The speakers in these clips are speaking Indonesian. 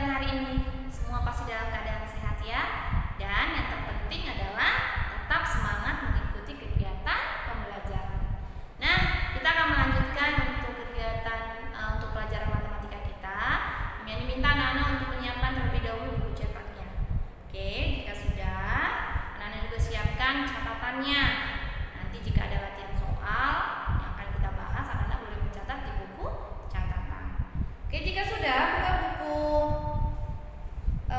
kalian hari ini? Semua pasti dalam keadaan sehat ya? Dan yang terpenting adalah tetap semangat mengikuti kegiatan pembelajaran. Nah, kita akan melanjutkan untuk kegiatan untuk pelajaran matematika kita. Yang diminta anak-anak untuk menyiapkan terlebih dahulu buku cetaknya. Oke, jika sudah, anak-anak juga siapkan catatannya. Nanti jika ada latihan soal yang akan kita bahas, anak-anak boleh mencatat di buku catatan. Oke, jika sudah, buka buku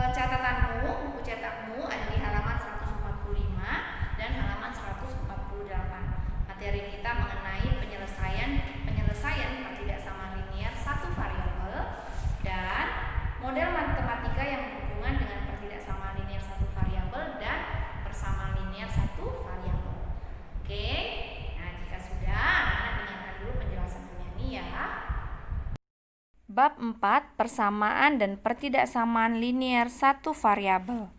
catatanmu, buku cetakmu ada di halaman 145 dan halaman 148. Materi kita mengenai penyelesaian pertidaksamaan linier satu variabel dan model matematika yang berhubungan dengan pertidaksamaan linier satu variabel dan persamaan linier satu variabel. Oke, nah jika sudah, anak-anak dengarkan dulu penjelasannya nih ya. Bab 4. Persamaan dan pertidaksamaan linier satu variabel.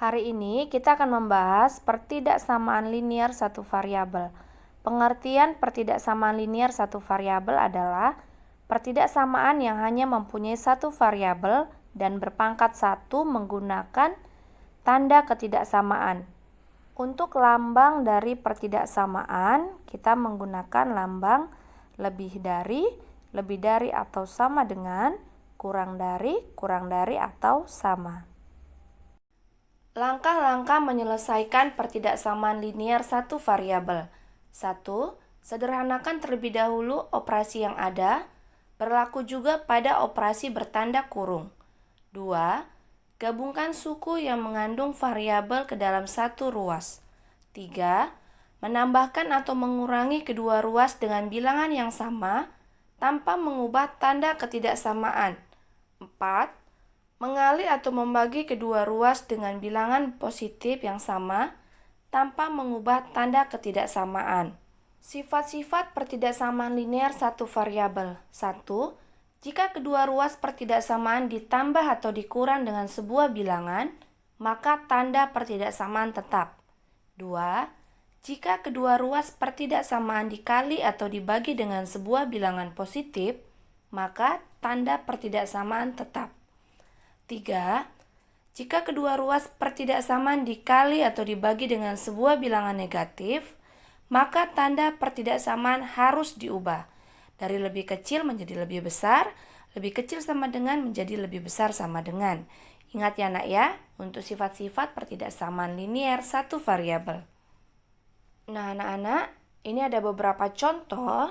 Hari ini kita akan membahas pertidaksamaan linier satu variabel. Pengertian pertidaksamaan linier satu variabel adalah pertidaksamaan yang hanya mempunyai satu variabel dan berpangkat satu menggunakan tanda ketidaksamaan. Untuk lambang dari pertidaksamaan, kita menggunakan lambang lebih dari atau sama dengan, kurang dari atau sama. Langkah-langkah menyelesaikan pertidaksamaan linier satu variabel. 1. Sederhanakan terlebih dahulu operasi yang ada, berlaku juga pada operasi bertanda kurung. 2. Gabungkan suku yang mengandung variabel ke dalam satu ruas. 3. Menambahkan atau mengurangi kedua ruas dengan bilangan yang sama tanpa mengubah tanda ketidaksamaan. 4. Mengali atau membagi kedua ruas dengan bilangan positif yang sama tanpa mengubah tanda ketidaksamaan. Sifat-sifat pertidaksamaan linier satu variabel. 1. Jika kedua ruas pertidaksamaan ditambah atau dikurang dengan sebuah bilangan, maka tanda pertidaksamaan tetap. 2. Jika kedua ruas pertidaksamaan dikali atau dibagi dengan sebuah bilangan positif, maka tanda pertidaksamaan tetap. 3. Jika kedua ruas pertidaksamaan dikali atau dibagi dengan sebuah bilangan negatif, maka tanda pertidaksamaan harus diubah dari lebih kecil menjadi lebih besar, lebih kecil sama dengan menjadi lebih besar sama dengan. Ingat ya nak ya, untuk sifat-sifat pertidaksamaan linier satu variabel. Nah anak-anak, ini ada beberapa contoh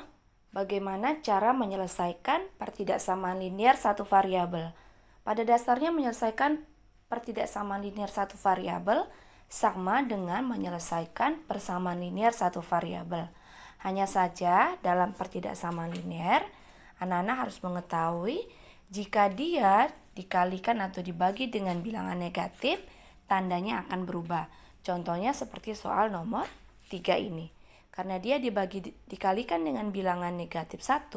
bagaimana cara menyelesaikan pertidaksamaan linier satu variabel. Pada dasarnya menyelesaikan pertidaksamaan linier satu variabel sama dengan menyelesaikan persamaan linier satu variabel. Hanya saja dalam pertidaksamaan linier, anak-anak harus mengetahui jika dia dikalikan atau dibagi dengan bilangan negatif, tandanya akan berubah. Contohnya seperti soal nomor 3 ini. Karena dia dikalikan dengan bilangan negatif 1,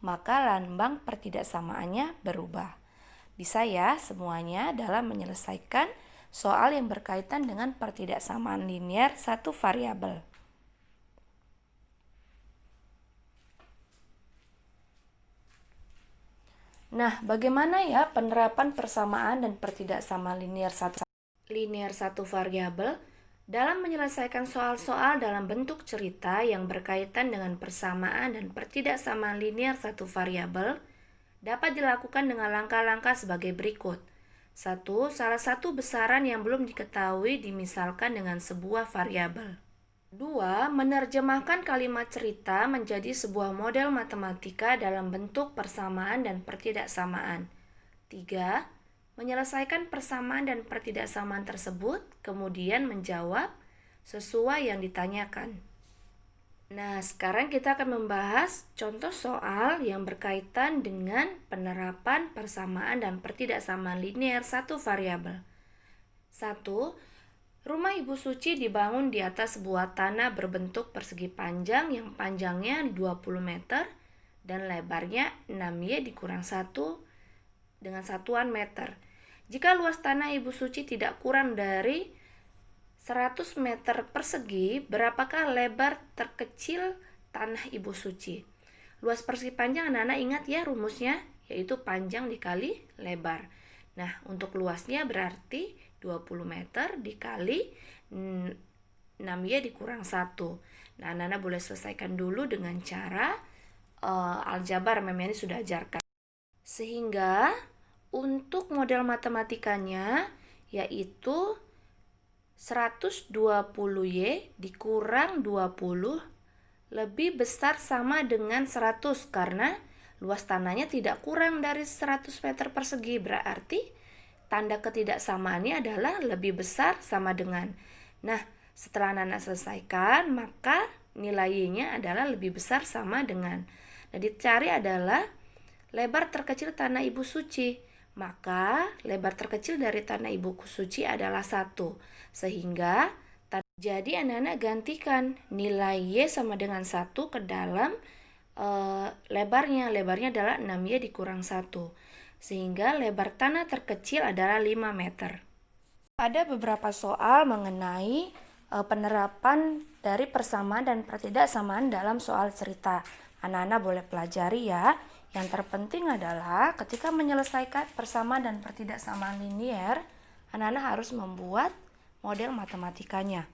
maka lambang pertidaksamaannya berubah. Bisa ya semuanya dalam menyelesaikan soal yang berkaitan dengan pertidaksamaan linier satu variabel. Nah, bagaimana ya penerapan persamaan dan pertidaksamaan linier satu variabel dalam menyelesaikan soal-soal dalam bentuk cerita yang berkaitan dengan persamaan dan pertidaksamaan linier satu variabel? Dapat dilakukan dengan langkah-langkah sebagai berikut. 1. Salah satu besaran yang belum diketahui dimisalkan dengan sebuah variabel. 2. Menerjemahkan kalimat cerita menjadi sebuah model matematika dalam bentuk persamaan dan pertidaksamaan. 3. Menyelesaikan persamaan dan pertidaksamaan tersebut, kemudian menjawab sesuai yang ditanyakan. Nah, sekarang kita akan membahas contoh soal yang berkaitan dengan penerapan persamaan dan pertidaksamaan linear satu variabel. 1. Rumah Ibu Suci dibangun di atas sebuah tanah berbentuk persegi panjang yang panjangnya 20 meter dan lebarnya 6Y dikurang 1 dengan satuan meter. Jika luas tanah Ibu Suci tidak kurang dari 100 meter persegi, berapakah lebar terkecil tanah Ibu Suci? Luas persegi panjang, anak-anak ingat ya rumusnya, yaitu panjang dikali lebar. Nah, untuk luasnya berarti 20 meter dikali 6Y dikurang 1. Nah, anak-anak boleh selesaikan dulu dengan cara aljabar, Memi sudah ajarkan. Sehingga untuk model matematikanya yaitu 120Y dikurang 20 lebih besar sama dengan 100 karena luas tanahnya tidak kurang dari 100 meter persegi. Berarti tanda ketidaksamaannya adalah lebih besar sama dengan. Nah, setelah anak-anak selesaikan, maka nilainya adalah lebih besar sama dengan. Nah, dicari adalah lebar terkecil tanah Ibu Suci. Maka lebar terkecil dari tanah Ibu Suci adalah 1. Sehingga jadi anak-anak gantikan nilai Y sama dengan 1 ke dalam lebarnya. Lebarnya adalah 6Y dikurang 1. Sehingga lebar tanah terkecil adalah 5 meter. Ada beberapa soal mengenai penerapan dari persamaan dan pertidaksamaan dalam soal cerita. Anak-anak boleh pelajari ya. Yang terpenting adalah ketika menyelesaikan persamaan dan pertidaksamaan linear, anak-anak harus membuat model matematikanya.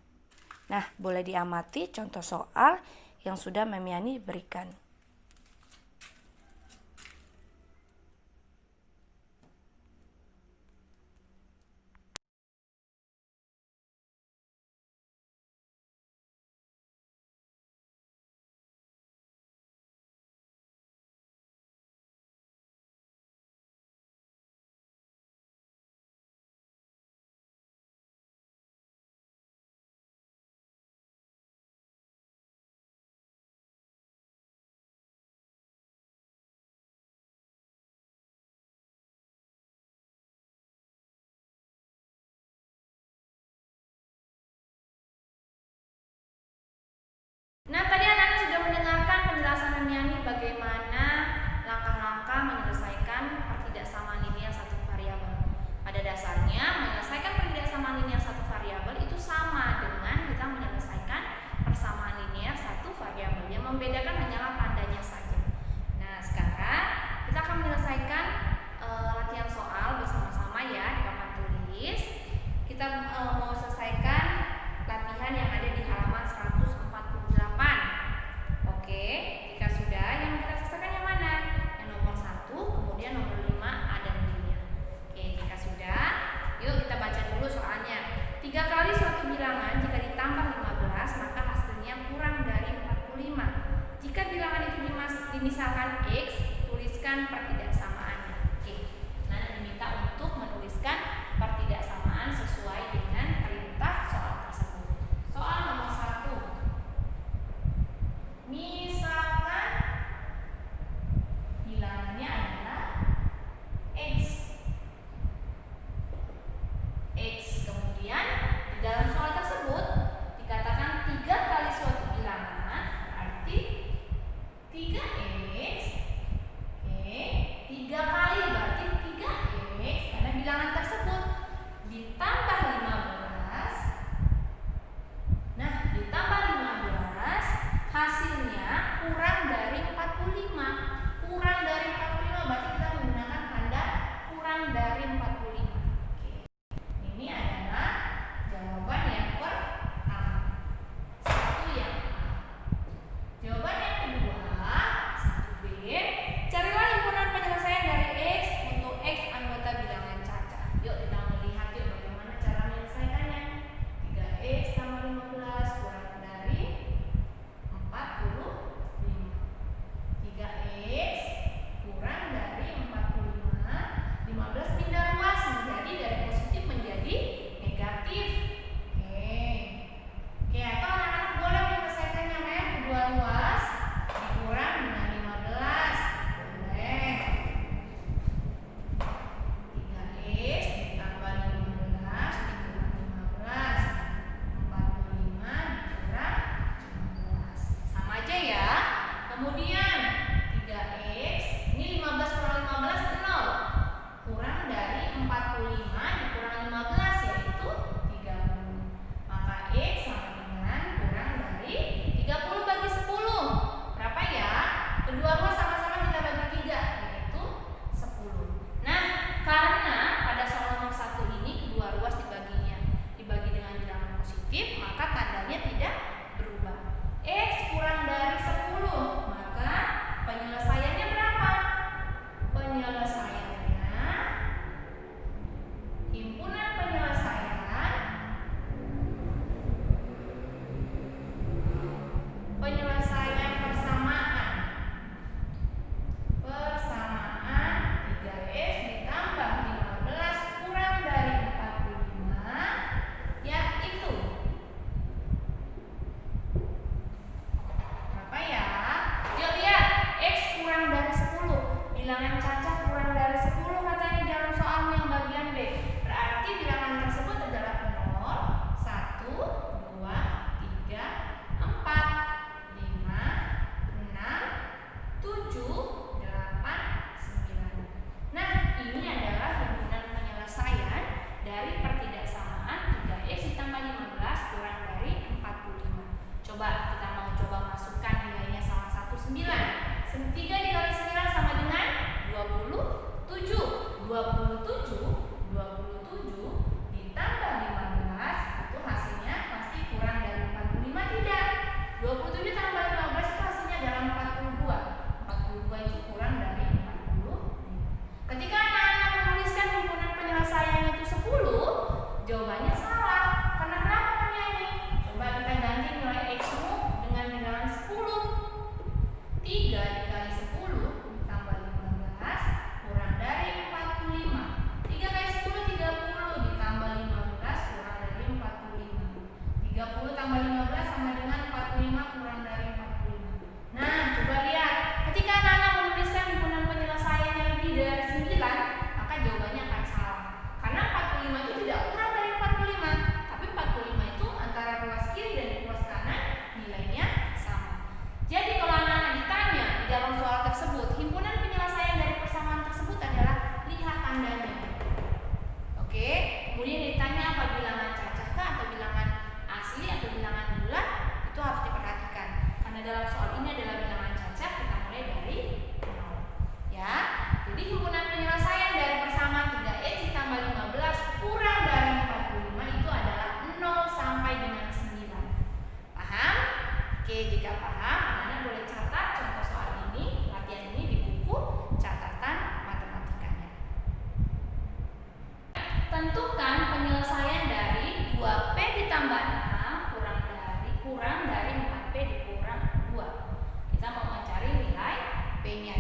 Nah, boleh diamati contoh soal yang sudah Memiani berikan. Nah, tadi anak-anak sudah mendengarkan penjelasan Memiani bagaimana langkah-langkah menyelesaikan pertidaksamaan linear satu variabel. Pada dasarnya, menyelesaikan pertidaksamaan linear satu variabel itu sama dengan kita menyelesaikan persamaan linear satu variabel. Yang membedakan hanyalah tandanya saja. Nah, sekarang kita akan menyelesaikan latihan soal bersama-sama ya di papan tulis. Kita mau selesaikan latihan yang ada di halaman 148. Oke, jika sudah, yang kita selesaikan yang mana? Yang nomor 1, kemudian nomor 5 A dan B-nya. Oke, jika sudah, yuk kita baca dulu soalnya. 3 kali suatu bilangan jika ditambah 15, maka hasilnya kurang dari 45. Jika bilangan itu dimisalkan X, tuliskan pertidaksamaannya. Oke, nah diminta untuk menuliskan pertidaksamaan sesuai dengan perintah soal tersebut. Soal nomor 1. Misalkan bilangannya adalah X. Kemudian di dalam soal tersebut dikatakan 3 kali suatu bilangan berarti 3X. Oke,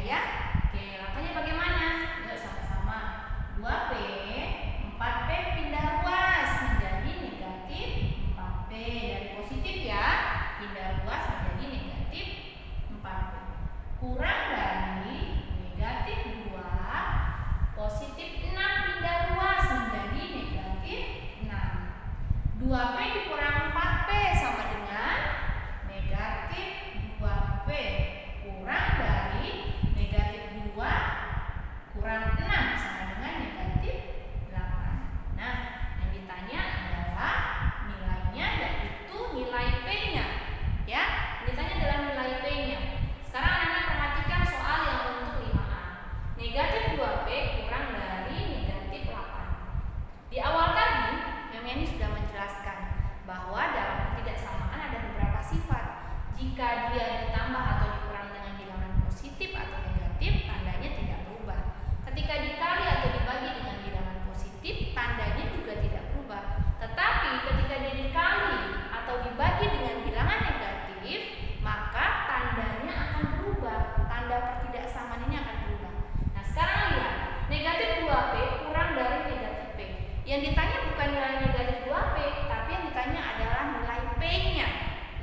ya. Oke, langkahnya bagaimana? Yuk sama-sama. 2P, 4P pindah ruas menjadi negatif 4P. Dari positif ya, pindah ruas menjadi negatif 4P. Kurang dari negatif 2, positif 6 pindah ruas menjadi negatif 6. 2P dikurang 4P sama dengan negatif 2P. Kurang dari negatif 2 kurang 6 sama dengan negatif 8. Nah, yang ditanya adalah nilainya, yaitu nilai P-nya. Ya, yang ditanya adalah nilai P-nya. Sekarang anak perhatikan soal yang untuk 5A. Negatif 2P kurang dari negatif 8. Di awal tadi, Memiani sudah menjelaskan bahwa dalam ketidaksamaan ada beberapa sifat. Jika dia ditambah atau dikurang dengan bilangan positif atau negatif, tandanya tidak berubah. Ketika dikali atau dibagi dengan bilangan positif, tandanya juga tidak berubah. Tetapi ketika dia dikali atau dibagi dengan bilangan negatif, maka tandanya akan berubah. Tanda pertidaksamaan ini akan berubah. Nah, sekarang lihat, negatif 2P kurang dari negatif P. Yang ditanya bukan nilai negatif 2P, tapi yang ditanya adalah nilai P-nya,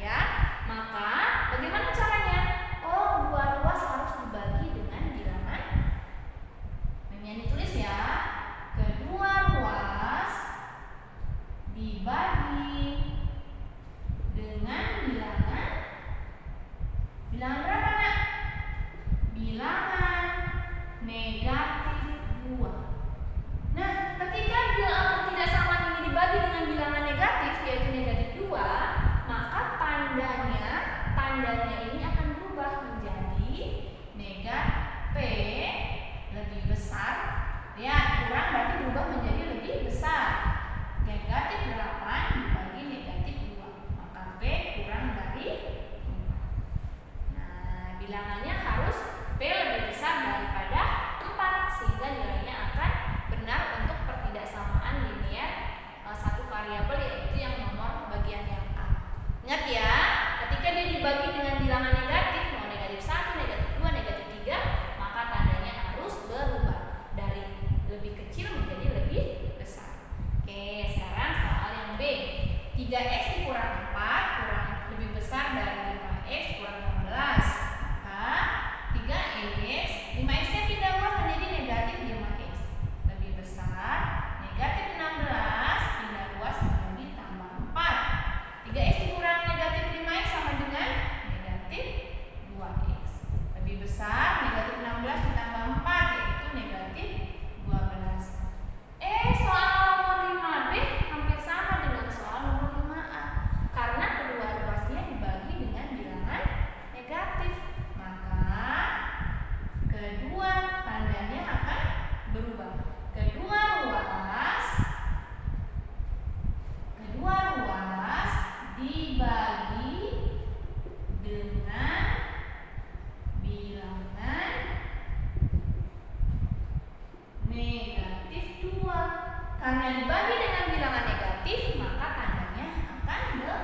ya. Maka bagaimana caranya? Oh, dua ruas harus dibagi dengan bilangan. Memiani tulis ya. Kedua ruas dibagi dengan bilangan berapa, Nak? Bilangan negatif 2. Nah, ketika bilangan pertidaksamaan ini dibagi dengan bilangan negatif, yaitu negatif 2, maka tandanya ini akan berubah menjadi negatif P lebih besar. Ya, kurang berarti berubah menjadi lebih besar. Negatif 8 dibagi negatif 2, maka P kurang dari 4. Nah, bilangannya harus P lebih besar daripada 4 sehingga nilainya akan benar untuk pertidaksamaan linier satu variabel, yaitu yang nomor bagian yang A. Ingat ya, ketika dia dibagi dengan bilangan negatif, mau negatif 1, negatif 2, negatif 3, maka tandanya harus berubah dari lebih kecil menjadi lebih besar. Oke, sekarang soal yang B. 3X dikurang 4 kurang lebih besar dari 5X kurang 16. Maka 3X, 5X-nya pindah ruas menjadi negatif 5X. Lebih besar negatif 16 pindah ruas menjadi tambah 4. 3X dikurang negatif 5X sama dengan negatif 2X. Lebih besar negatif 16 ditambah 4, yaitu negatif 12. Soal nomor 5B hampir sama dengan soal nomor 5A. Karena kedua ruasnya dibagi dengan bilangan negatif, maka kedua tandanya akan berubah. Kedua ruas dibagi dengan bilangan negatif 2. Karena dibagi dengan bilangan negatif, maka tandanya akan berubah.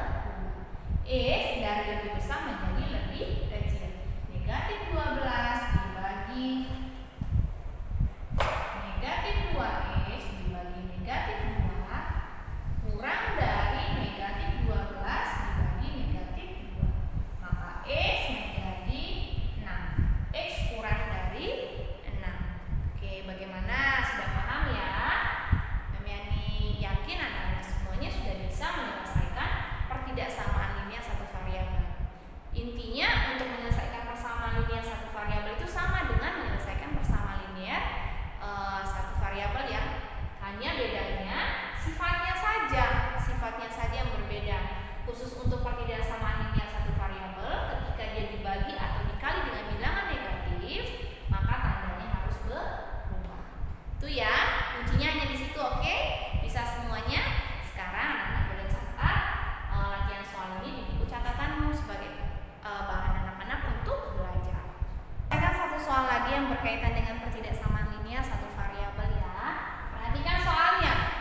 X dari lebih besar menjadi lebih kecil. Negatif 12 dibagi negatif 2X dibagi negatif 2 kurang dari negatif 12 dibagi negatif 2. Maka X menjadi 6. X kurang dari 6. Oke, bagaimana? Sudah paham ya? Memiani yakin anak-anak semuanya sudah bisa menyelesaikan pertidaksamaan linier satu variabel. Intinya untuk menyelesaikan persamaan linier satu variabel itu sama dengan menyelesaikan persamaan linier satu variabel yang hanya bedanya sifatnya saja yang berbeda. Khusus untuk pertidaksamaan linier satu variabel, ketika dia dibagi atau dikali dengan bilangan negatif, maka tandanya harus berubah. Itu ya, kuncinya hanya di situ, oke? Bisa semuanya. Sekarang anak-anak boleh catat latihan soal ini di buku catatanmu sebagai bahan anak-anak untuk belajar. Ada satu soal lagi yang berkaitan dengan pertidaksamaan linier satu variabel ya. Perhatikan soalnya.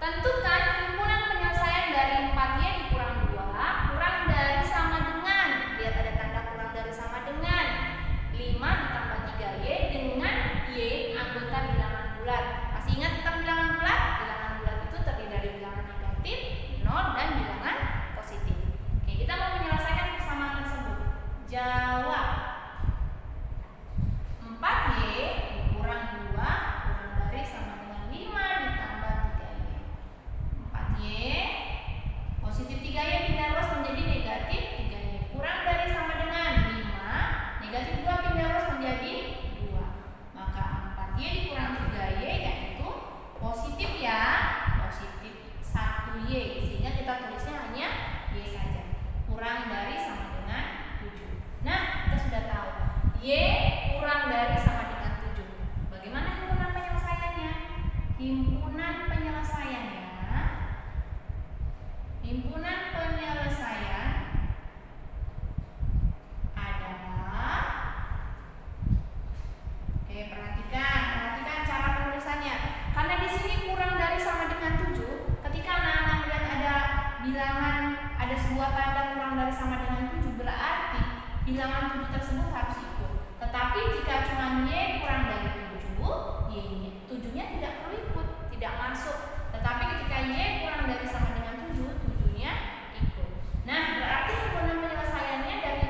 Tentukan himpunan penyelesaian dari 4Y dikurang 2 kurang dari sama dengan, lihat ada tanda kurang dari sama dengan 5 ditambah 3 Y kurang dari sama dengan 7. Bagaimana himpunan penyelesaiannya? Himpunan penyelesaian adalah, oke, perhatikan cara penulisannya. Karena di sini kurang dari sama dengan 7, ketika anak-anak melihat ada bilangan, ada sebuah tanda kurang dari sama dengan 7, berarti bilangan 7 tersebut harus ikut. Tetapi jika cuma Y kurang dari 7, Y-nya 7-nya tidak perlu ikut, tidak masuk. Tetapi ketika Y kurang dari sama dengan 7, 7-nya ikut. Nah, berarti himpunan penyelesaiannya dari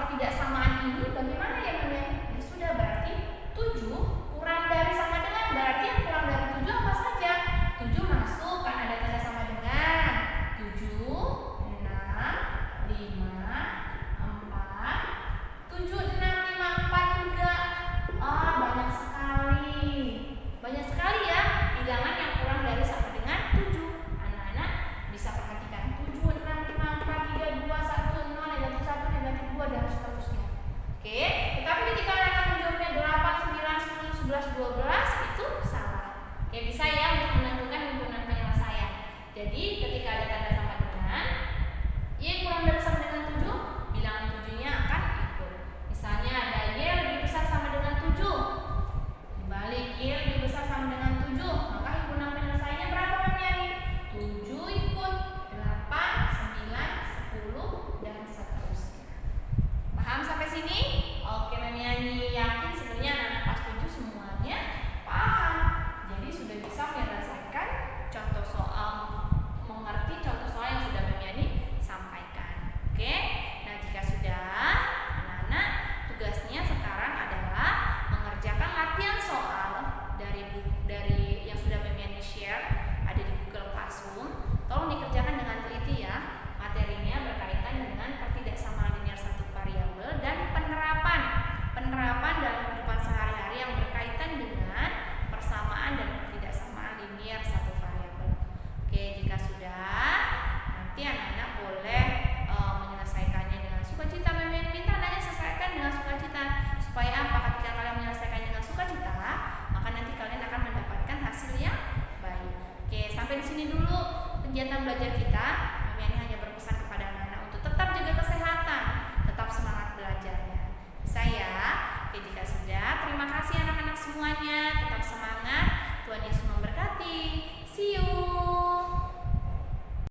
pertidaksamaan ini bagaimana ya namanya? Ya sudah, berarti 7 kurang dari sama dengan, berarti yang kurang dari 7 apa saja? 7 masuk, kan ada tanda sama dengan 7, 6, 5, 4, 7, 6, 5, 4 juga. Banyak sekali ya bilangan yang kurang dari sama dengan 7. Anak-anak bisa perhatikan 7, 6, 5, 4, 3, 2, 1, 0, negatif 1, negatif 2, dan seterusnya. Oke, tetapi ketika anak menjawabnya 8, 9, 10, 11, 12 itu salah. Oke, bisa ya untuk menentukan himpunan penyelesaian. Jadi ketika ada tanda sama dengan Y kurang dari sama dengan 7, bilangan 7-nya akan ikut. Misalnya ada Y lebih besar sama dengan 7, dibalik Y lebih besar sama dengan 7, maka himpunan penyelesaiannya berapa Memiani? 7 ikut, 8, 9, 10, dan seterusnya. Paham sampai sini? Oke, Memiani yakin sebenarnya anak-anak kelas 7 semuanya paham. Jadi sudah bisa menyelesaikan contoh soal, mengerti contoh soal yang sudah Memiani sampaikan. Oke, nah jika sudah, anak-anak tugasnya sekarang adalah mengerjakan latihan soal dari yang sudah Memiani share, ada di Google Classroom. Tolong dikerjakan dengan teliti ya. Materinya berkaitan dengan pertidaksamaan linear satu variabel dan penerapan dalam kehidupan sehari-hari yang berkaitan dengan persamaan dan pertidaksamaan linear satu variabel. Oke, jika sudah, nanti anak-anak boleh menyelesaikannya dengan sukacita. Memiani minta anaknya selesaikan dengan sukacita. Supaya apa? Ketika kalian menyelesaikan dengan sukacita, maka nanti kalian akan mendapatkan hasil yang baik. Oke, sampai di sini dulu kegiatan belajar kita. Memiani hanya berpesan kepada anak-anak untuk tetap jaga kesehatan, tetap semangat belajarnya. Bisa ya? Oke, jika sudah, terima kasih anak-anak semuanya. Tetap semangat. Tuhan Yesus memberkati. See you.